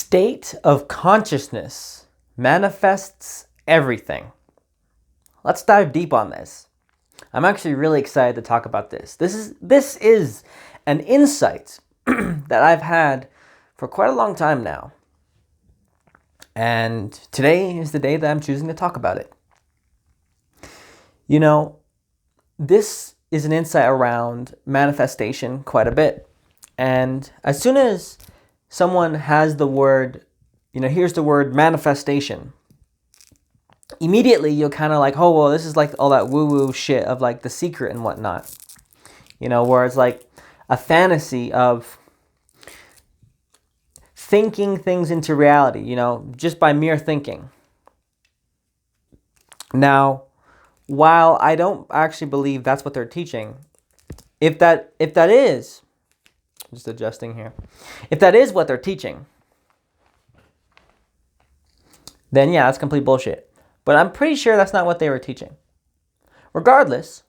state of consciousness manifests everything. Let's dive deep on this. I'm actually really excited to talk about this. This is an insight that I've had for quite a long time now. And today is the day that I'm choosing to talk about it. You know, this is an insight around manifestation quite a bit. And as soon as someone has the word, here's the word manifestation, immediately you're kind of like, oh, well, this is like all that woo-woo shit of like The Secret and whatnot. Where it's like a fantasy of thinking things into reality, just by mere thinking. Now, while I don't actually believe that's what they're teaching, if that is, just adjusting here, if that is what they're teaching, then yeah, that's complete bullshit. But I'm pretty sure that's not what they were teaching. Regardless,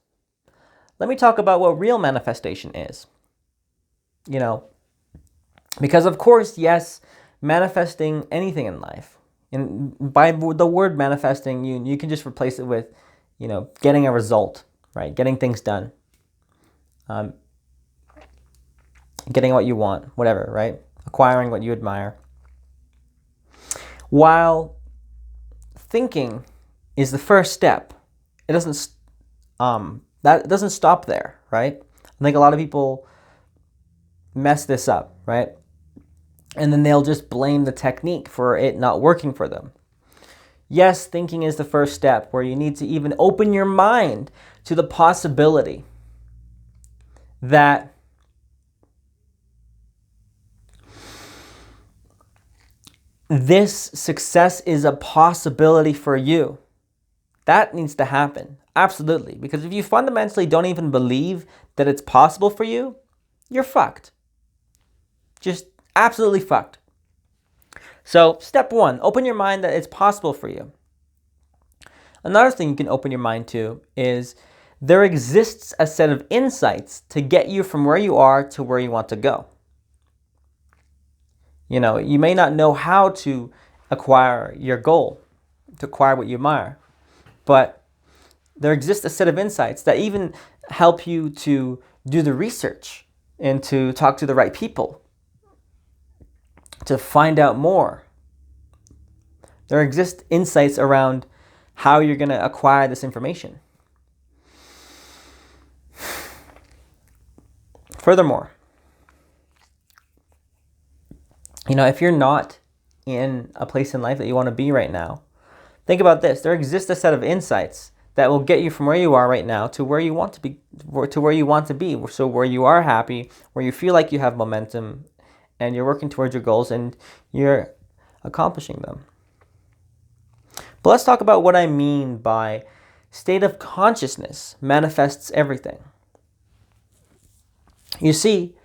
let me talk about what real manifestation is. Because of course, yes, manifesting anything in life, and by the word manifesting, you can just replace it with, getting a result, right? Getting things done. Getting what you want, whatever, right? Acquiring what you admire. While thinking is the first step, it doesn't stop there, right? I think a lot of people mess this up, right? And then they'll just blame the technique for it not working for them. Yes, thinking is the first step, where you need to even open your mind to the possibility that this success is a possibility for you. That needs to happen. Absolutely. Because if you fundamentally don't even believe that it's possible for you, you're fucked. Just absolutely fucked. So, step one, open your mind that it's possible for you. Another thing you can open your mind to is there exists a set of insights to get you from where you are to where you want to go. You may not know how to acquire your goal, to acquire what you admire, but there exists a set of insights that even help you to do the research and to talk to the right people, to find out more. There exist insights around how you're going to acquire this information. Furthermore, if you're not in a place in life that you want to be right now, think about this. There exists a set of insights that will get you from where you are right now to where you want to be, So where you are happy, where you feel like you have momentum, and you're working towards your goals and you're accomplishing them. But let's talk about what I mean by state of consciousness manifests everything. You see,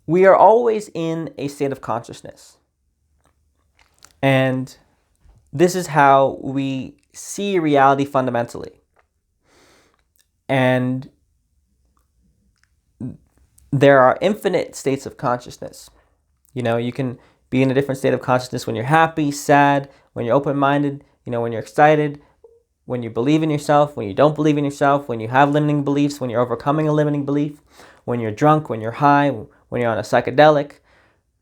we are always in a state of consciousness. And this is how we see reality fundamentally. And there are infinite states of consciousness. You can be in a different state of consciousness when you're happy, sad, when you're open-minded, when you're excited, when you believe in yourself, when you don't believe in yourself, when you have limiting beliefs, when you're overcoming a limiting belief, when you're drunk, when you're high, when you're on a psychedelic,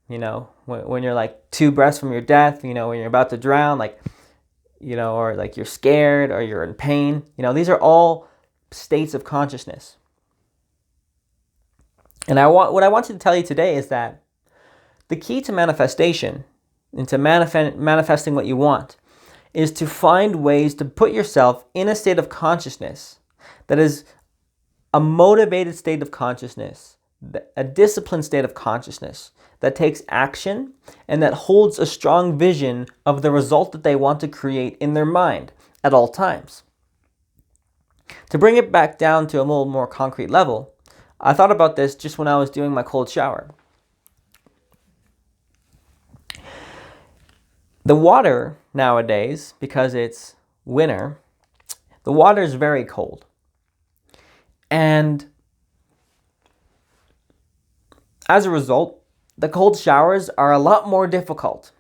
when you're like 2 breaths from your death, when you're about to drown, or like you're scared or you're in pain. These are all states of consciousness. And what I want to tell you today is that the key to manifestation, and to manifesting what you want, is to find ways to put yourself in a state of consciousness that is a motivated state of consciousness, a disciplined state of consciousness that takes action and that holds a strong vision of the result that they want to create in their mind at all times. To bring it back down to a little more concrete level, I thought about this just when I was doing my cold shower. The water nowadays, because it's winter, the water is very cold. And as a result, the cold showers are a lot more difficult.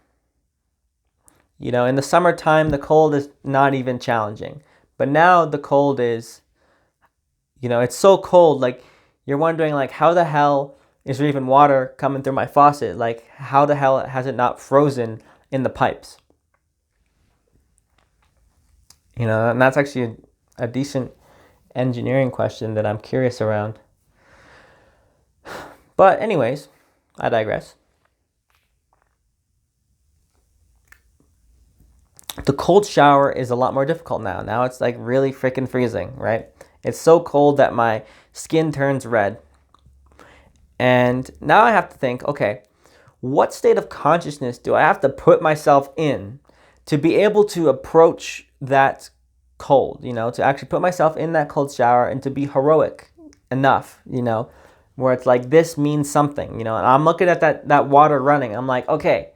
You know, in the summertime, the cold is not even challenging. But now the cold is, you know, it's so cold, like you're wondering like how the hell is there even water coming through my faucet? Like how the hell has it not frozen in the pipes? You know, and that's actually a decent engineering question that I'm curious around. But anyways, I digress. The cold shower is a lot more difficult now. Now it's like really freaking freezing, right? It's so cold that my skin turns red. And now I have to think, okay, what state of consciousness do I have to put myself in to be able to approach that cold, you know, to actually put myself in that cold shower and to be heroic enough, you know, where it's like this means something, you know, and I'm looking at that water running. I'm like, okay,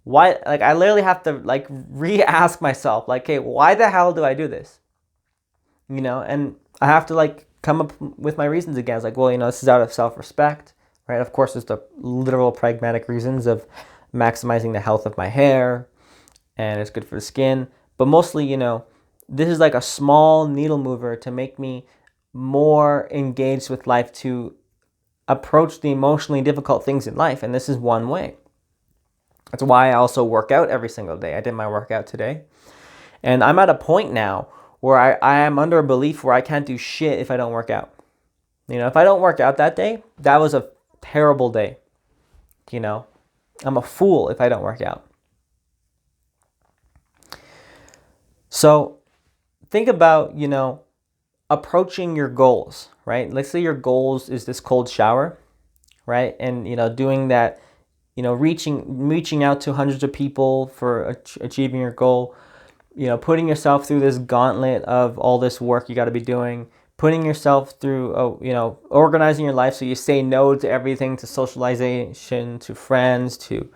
why? Like I literally have to like re-ask myself, like, okay, why the hell do I do this? You know, and I have to like come up with my reasons again. It's like, well, you know, this is out of self-respect, right? Of course, there's the literal pragmatic reasons of maximizing the health of my hair and it's good for the skin. But mostly, you know, this is like a small needle mover to make me more engaged with life, to approach the emotionally difficult things in life. And this is one way. That's why I also work out every single day. I did my workout today. And I'm at a point now where I am under a belief where I can't do shit if I don't work out. You know, if I don't work out that day, that was a terrible day. You know, I'm a fool if I don't work out. So think about, you know, approaching your goals, right? Let's say your goals is this cold shower, right? And, you know, doing that, you know, reaching out to hundreds of people for achieving your goal, you know, putting yourself through this gauntlet of all this work you got to be doing, putting yourself through, you know, organizing your life so you say no to everything, to socialization, to friends, to,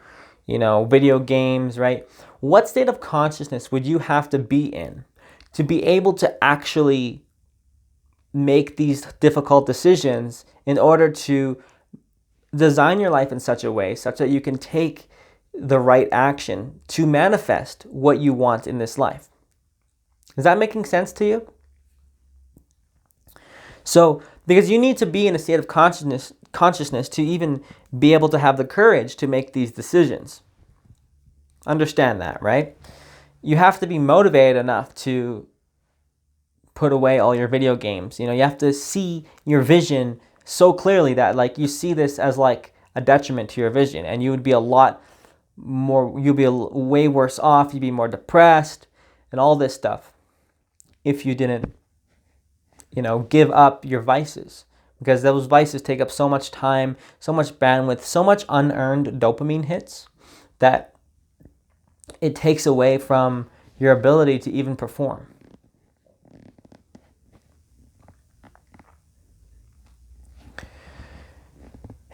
you know, video games, right? What state of consciousness would you have to be in to be able to actually make these difficult decisions in order to design your life in such a way such that you can take the right action to manifest what you want in this life? Is that making sense to you? So, because you need to be in a state of consciousness to even be able to have the courage to make these decisions. Understand that, right? You have to be motivated enough to put away all your video games. You know, you have to see your vision so clearly that like you see this as like a detriment to your vision, and you would be a lot more, you'd be way worse off, you'd be more depressed and all this stuff if you didn't, you know, give up your vices, because those vices take up so much time, so much bandwidth, so much unearned dopamine hits that it takes away from your ability to even perform.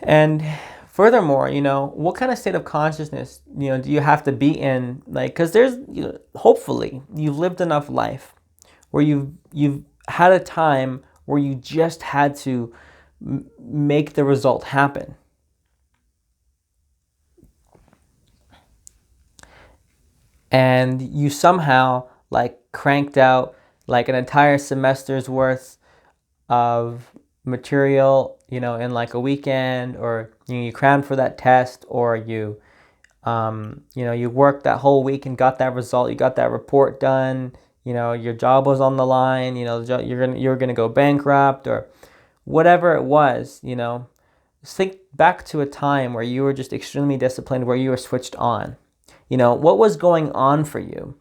And furthermore, you know, what kind of state of consciousness, you know, do you have to be in? Like, because there's, you know, hopefully you've lived enough life where you've had a time where you just had to make the result happen. And you somehow like cranked out like an entire semester's worth of material, you know, in like a weekend, or you know, you crammed for that test, or you know, you worked that whole week and got that result, you got that report done, you know, your job was on the line, you know, you're gonna go bankrupt or whatever it was, you know. Just think back to a time where you were just extremely disciplined, where you were switched on. You know, what was going on for you?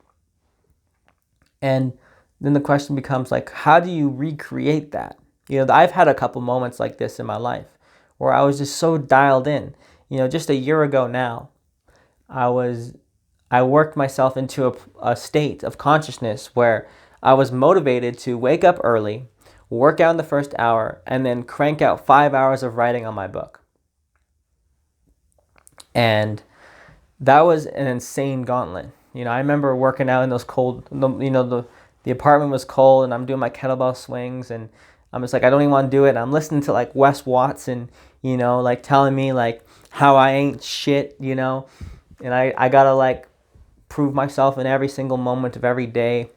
And then the question becomes like, how do you recreate that? You know, I've had a couple moments like this in my life where I was just so dialed in. You know, just a year ago now, I worked myself into a state of consciousness where I was motivated to wake up early, work out in the first hour, and then crank out 5 hours of writing on my book. And that was an insane gauntlet. You know, I remember working out in those cold, you know, the apartment was cold and I'm doing my kettlebell swings and I'm just like, I don't even want to do it. And I'm listening to like Wes Watson, like telling me like how I ain't shit, and I gotta like prove myself in every single moment of every day.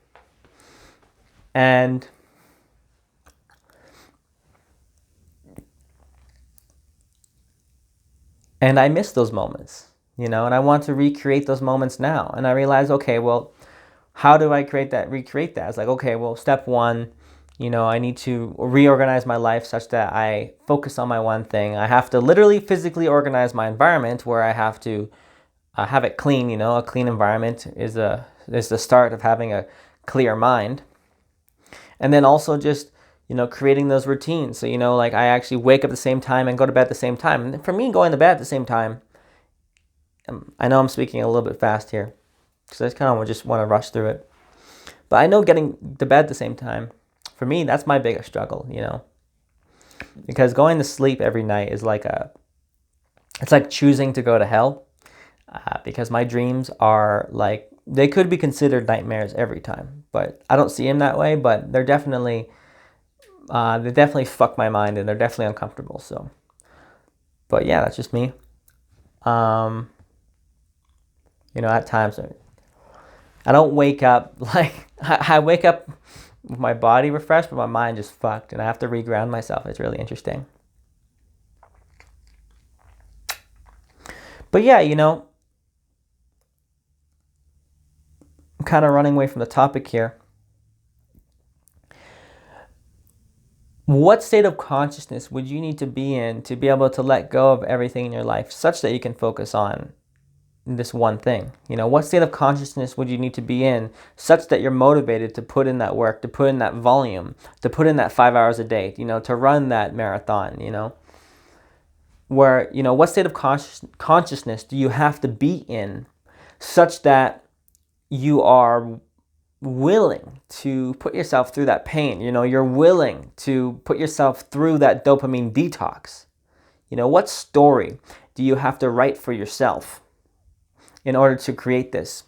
And I miss those moments, and I want to recreate those moments now. And I realize, okay, well, how do I recreate that? It's like, okay, well, step one, I need to reorganize my life such that I focus on my one thing. I have to literally physically organize my environment, where I have to have it clean. A clean environment is the start of having a clear mind. And then also just, creating those routines. So, like I actually wake up at the same time and go to bed at the same time. And for me, going to bed at the same time, I know I'm speaking a little bit fast here because I kind of just want to rush through it. But I know getting to bed at the same time, for me, that's my biggest struggle, because going to sleep every night is it's like choosing to go to hell, because my dreams are like, they could be considered nightmares every time, but I don't see them that way. But they definitely fuck my mind, and they're definitely uncomfortable. So, but yeah, that's just me. At times I don't wake up like I wake up with my body refreshed, but my mind just fucked, and I have to reground myself. It's really interesting. But yeah, I'm kind of running away from the topic here. What state of consciousness would you need to be in to be able to let go of everything in your life such that you can focus on this one thing? What state of consciousness would you need to be in such that you're motivated to put in that work, to put in that volume, to put in that 5 hours a day, to run that marathon, where, what state of consciousness do you have to be in such that you are willing to put yourself through that pain? You're willing to put yourself through that dopamine detox. What story do you have to write for yourself in order to create this?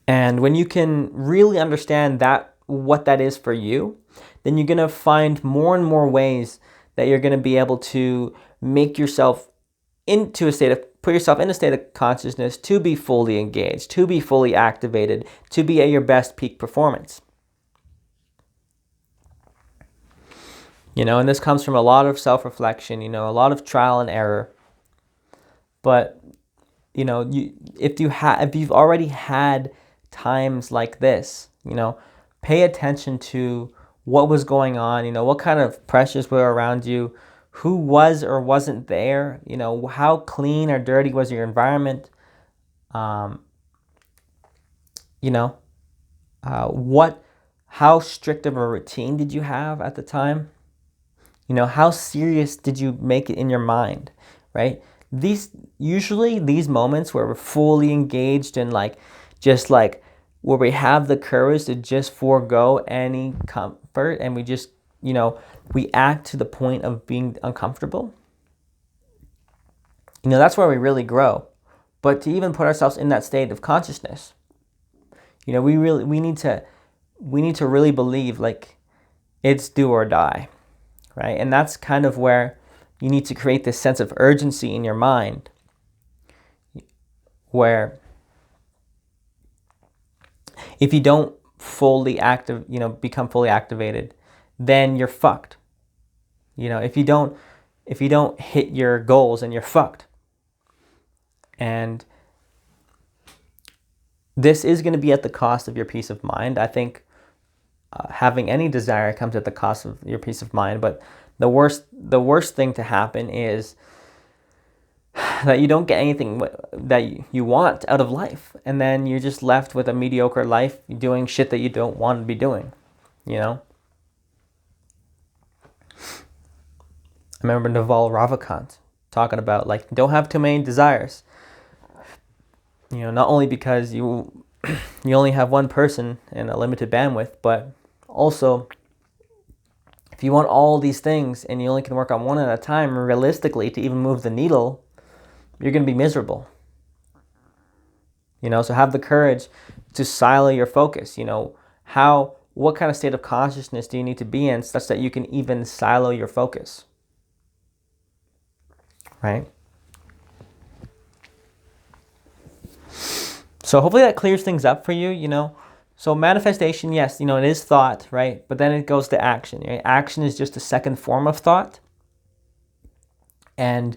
And when you can really understand what that is for you, then you're going to find more and more ways that you're going to be able to make yourself put yourself in a state of consciousness to be fully engaged, to be fully activated, to be at your best peak performance. And this comes from a lot of self-reflection, a lot of trial and error. But, if you've already had times like this, pay attention to what was going on, what kind of pressures were around you, who was or wasn't there, how clean or dirty was your environment, how strict of a routine did you have at the time? How serious did you make it in your mind, right? Usually these moments where we're fully engaged and where we have the courage to just forego any comfort, and we just, we act to the point of being uncomfortable. That's where we really grow. But to even put ourselves in that state of consciousness, we need to really believe like it's do or die, right? And that's kind of where you need to create this sense of urgency in your mind, where if you don't become fully activated, then you're fucked. If you don't hit your goals, then you're fucked. And this is going to be at the cost of your peace of mind. I think having any desire comes at the cost of your peace of mind. But the worst thing to happen is that you don't get anything that you want out of life, and then you're just left with a mediocre life doing shit that you don't want to be doing. I remember Naval Ravikant talking about don't have too many desires. Not only because you only have one person and a limited bandwidth, but also if you want all these things and you only can work on one at a time, realistically, to even move the needle, you're going to be miserable. So have the courage to silo your focus. what kind of state of consciousness do you need to be in such that you can even silo your focus, right? So hopefully that clears things up for you, So manifestation, yes, it is thought, right? But then it goes to action. Right? Action is just a second form of thought. And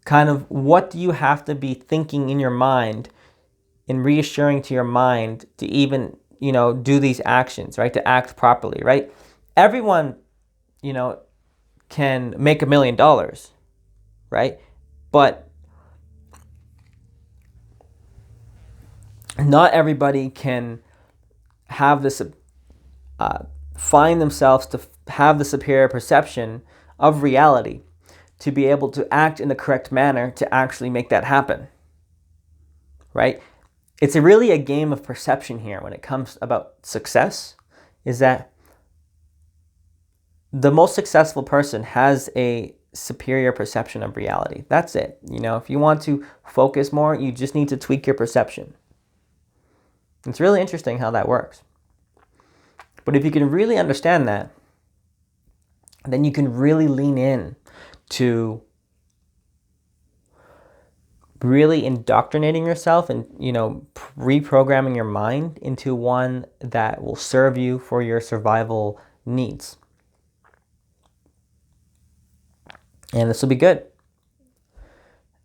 kind of what do you have to be thinking in your mind and reassuring to your mind to even, do these actions, right? To act properly, right? Everyone, can make $1 million, right? But not everybody can have this, find themselves to have the superior perception of reality to be able to act in the correct manner to actually make that happen, right? It's really a game of perception here when it comes about success, is that the most successful person has a superior perception of reality. That's it. If you want to focus more, you just need to tweak your perception. It's really interesting how that works. But if you can really understand that, then you can really lean in to really indoctrinating yourself and, reprogramming your mind into one that will serve you for your survival needs. And this will be good.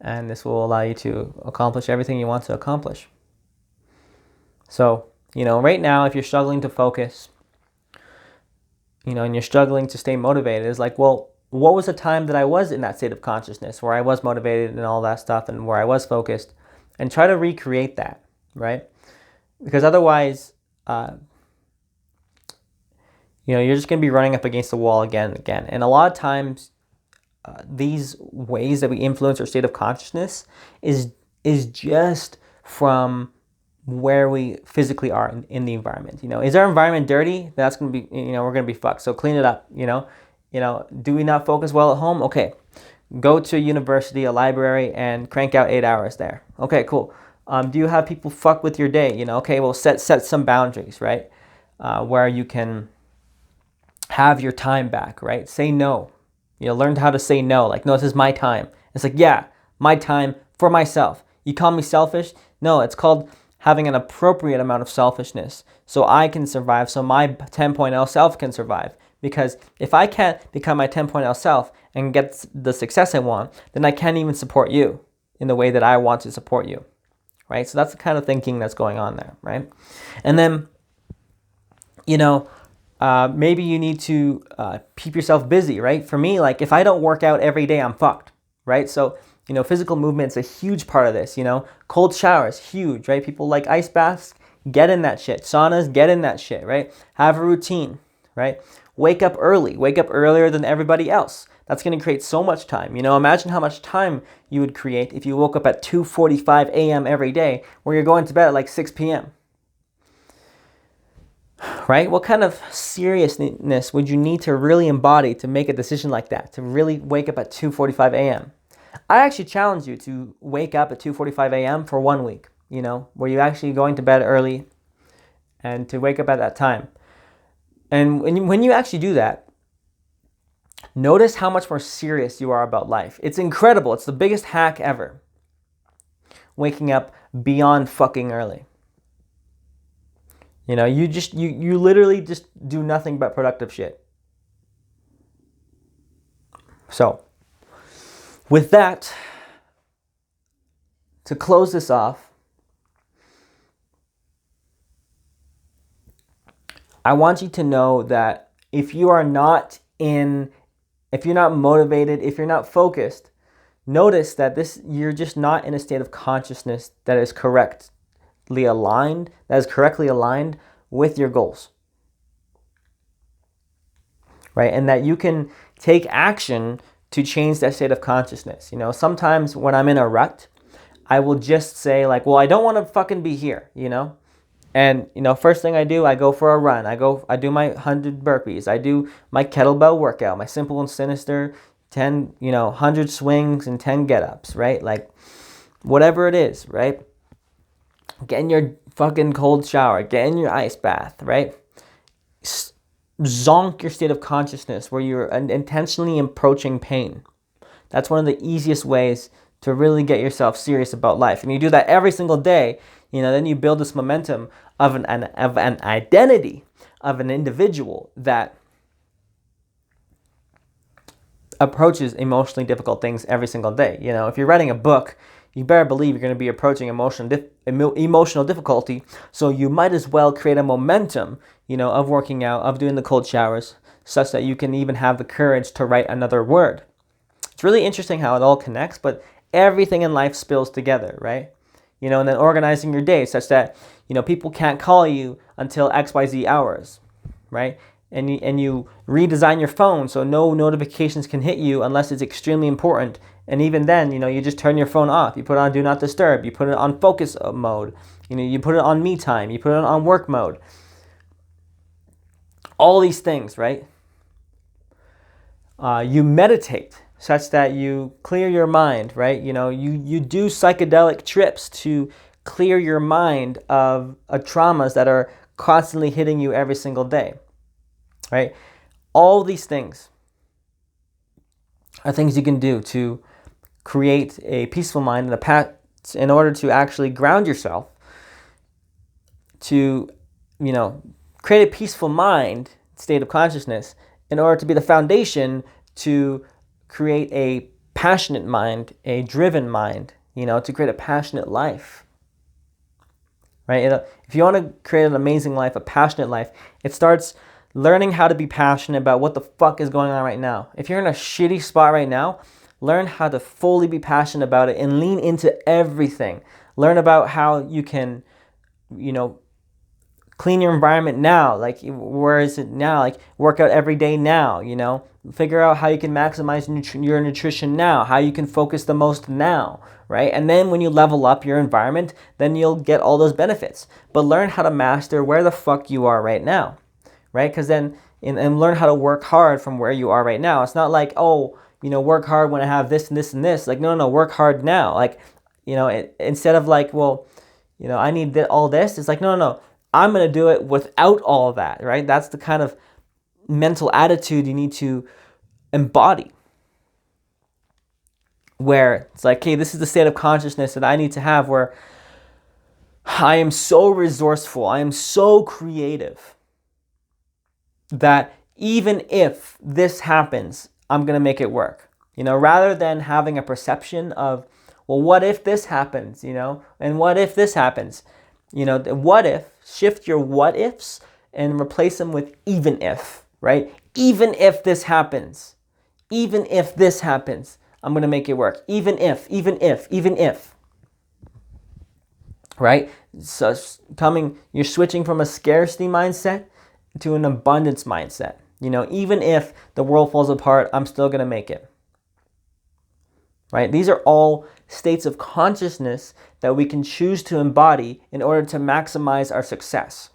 And this will allow you to accomplish everything you want to accomplish. So, right now, if you're struggling to focus, and you're struggling to stay motivated, it's like, well, what was the time that I was in that state of consciousness where I was motivated and all that stuff and where I was focused, and try to recreate that, right? Because otherwise, you're just going to be running up against the wall again and again. And a lot of times, these ways that we influence our state of consciousness is just from where we physically are in the environment. Is our environment dirty? That's going to be, we're going to be fucked. So clean it up, do we not focus well at home? Okay. Go to a university, a library, and crank out 8 hours there. Okay, cool. Do you have people fuck with your day? Okay, well, set some boundaries, right? Where you can have your time back, right? Say no. Learn how to say no. Like, no, this is my time. It's like, yeah, my time for myself. You call me selfish? No, it's called having an appropriate amount of selfishness so I can survive, so my 10.0 self can survive. Because if I can't become my 10.0 self and get the success I want, then I can't even support you in the way that I want to support you, right? So that's the kind of thinking that's going on there, right? And then, maybe you need to keep yourself busy, right? For me, like if I don't work out every day, I'm fucked, right? So, physical movement's a huge part of this, Cold showers, huge, right? People like ice baths, get in that shit. Saunas, get in that shit, right? Have a routine, right? Wake up early. Wake up earlier than everybody else. That's going to create so much time. Imagine how much time you would create if you woke up at 2:45 a.m. every day where you're going to bed at like 6 p.m., right? What kind of seriousness would you need to really embody to make a decision like that, to really wake up at 2:45 a.m.? I actually challenge you to wake up at 2:45 a.m. for 1 week, where you're actually going to bed early and to wake up at that time. And when you actually do that, notice how much more serious you are about life. It's incredible. It's the biggest hack ever. Waking up beyond fucking early. You literally just do nothing but productive shit. So, with that, to close this off, I want you to know that if you're not motivated, if you're not focused, notice that you're just not in a state of consciousness that is correctly aligned with your goals. Right? And that you can take action to change that state of consciousness. Sometimes when I'm in a rut, I will just say like, well, I don't want to fucking be here, And, first thing I do, I go for a run. I do my 100 burpees. I do my kettlebell workout, my simple and sinister 100 swings and 10 get-ups, right? Like, whatever it is, right? Get in your fucking cold shower. Get in your ice bath, right? zonk your state of consciousness where you're intentionally approaching pain. That's one of the easiest ways to really get yourself serious about life. And you do that every single day, then you build this momentum of an identity, of an individual that approaches emotionally difficult things every single day. If you're writing a book, you better believe you're going to be approaching emotional difficulty. So you might as well create a momentum, of working out, of doing the cold showers, such that you can even have the courage to write another word. It's really interesting how it all connects, but everything in life spills together, right? And then organizing your day such that, people can't call you until XYZ hours, right? And you redesign your phone so no notifications can hit you unless it's extremely important. And even then, you just turn your phone off. You put it on Do Not Disturb. You put it on focus mode. You put it on me time. You put it on work mode. All these things, right? You meditate such that you clear your mind, right? You do psychedelic trips to clear your mind of traumas that are constantly hitting you every single day, right? All these things are things you can do to create a peaceful mind and a path in order to actually ground yourself, to, create a peaceful mind, state of consciousness, in order to be the foundation to create a passionate mind, a driven mind, to create a passionate life, right? If you want to create an amazing life, a passionate life, it starts learning how to be passionate about what the fuck is going on right now. If you're in a shitty spot right now, learn how to fully be passionate about it and lean into everything. Learn about how you can, clean your environment now. Like, where is it now? Like, work out every day now, Figure out how you can maximize your nutrition now, how you can focus the most now, right? And then when you level up your environment, then you'll get all those benefits. But learn how to master where the fuck you are right now, right? Because then, and learn how to work hard from where you are right now. It's not like, work hard when I have this and this and this. Like, no, work hard now. Like, instead of like, I need all this. It's like, no, I'm going to do it without all of that, right? That's the kind of mental attitude you need to embody, where it's like, hey, this is the state of consciousness that I need to have, where I am so resourceful, I am so creative, that even if this happens, I'm going to make it work. Rather than having a perception of, well, what if this happens, and what if this happens? What if, shift your what ifs and replace them with even if, right? Even if this happens, I'm going to make it work. Even if, right? So you're switching from a scarcity mindset to an abundance mindset. Even if the world falls apart, I'm still going to make it. Right? These are all states of consciousness that we can choose to embody in order to maximize our success.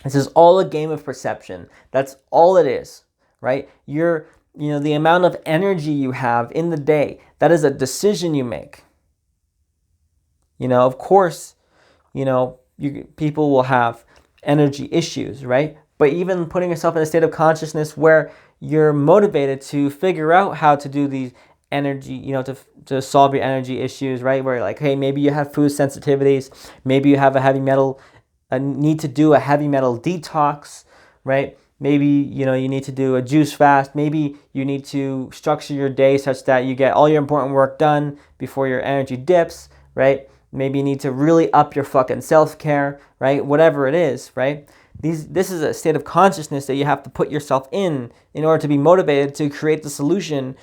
This is all a game of perception. That's all it is, right? The amount of energy you have in the day, that is a decision you make. Of course, people will have energy issues, right? But even putting yourself in a state of consciousness where you're motivated to figure out how to do these energy, to solve your energy issues, right? Where like, hey, maybe you have food sensitivities, maybe you have a need to do a heavy metal detox, right? Maybe, you need to do a juice fast. Maybe you need to structure your day such that you get all your important work done before your energy dips, right? Maybe you need to really up your fucking self-care, right? Whatever it is, right? This is a state of consciousness that you have to put yourself in order to be motivated to create the solution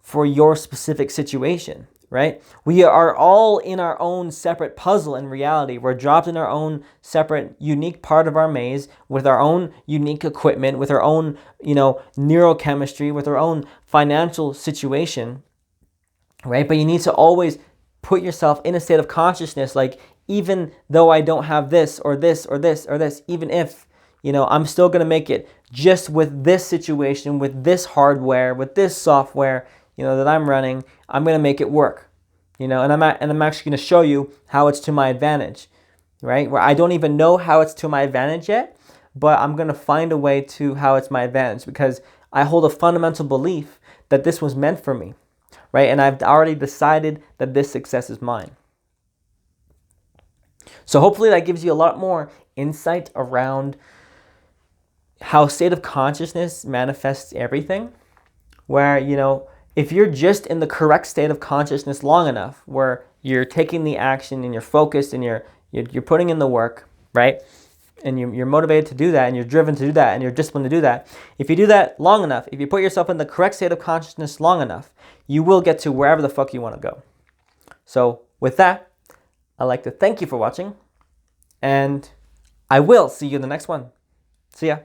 for your specific situation, right? We are all in our own separate puzzle in reality. We're dropped in our own separate, unique part of our maze with our own unique equipment, with our own, neurochemistry, with our own financial situation, right? But you need to always put yourself in a state of consciousness, like, even though I don't have this or this or this or this, even if, I'm still going to make it just with this situation, with this hardware, with this software, that I'm running, I'm going to make it work, and I'm actually going to show you how it's to my advantage, right? Where I don't even know how it's to my advantage yet, but I'm going to find a way to how it's my advantage, because I hold a fundamental belief that this was meant for me, right? And I've already decided that this success is mine. So hopefully that gives you a lot more insight around how state of consciousness manifests everything, where, if you're just in the correct state of consciousness long enough, where you're taking the action and you're focused and you're putting in the work, right? And you're motivated to do that, and you're driven to do that, and you're disciplined to do that. If you do that long enough, if you put yourself in the correct state of consciousness long enough, you will get to wherever the fuck you want to go. So with that, I'd like to thank you for watching, and I will see you in the next one. See ya.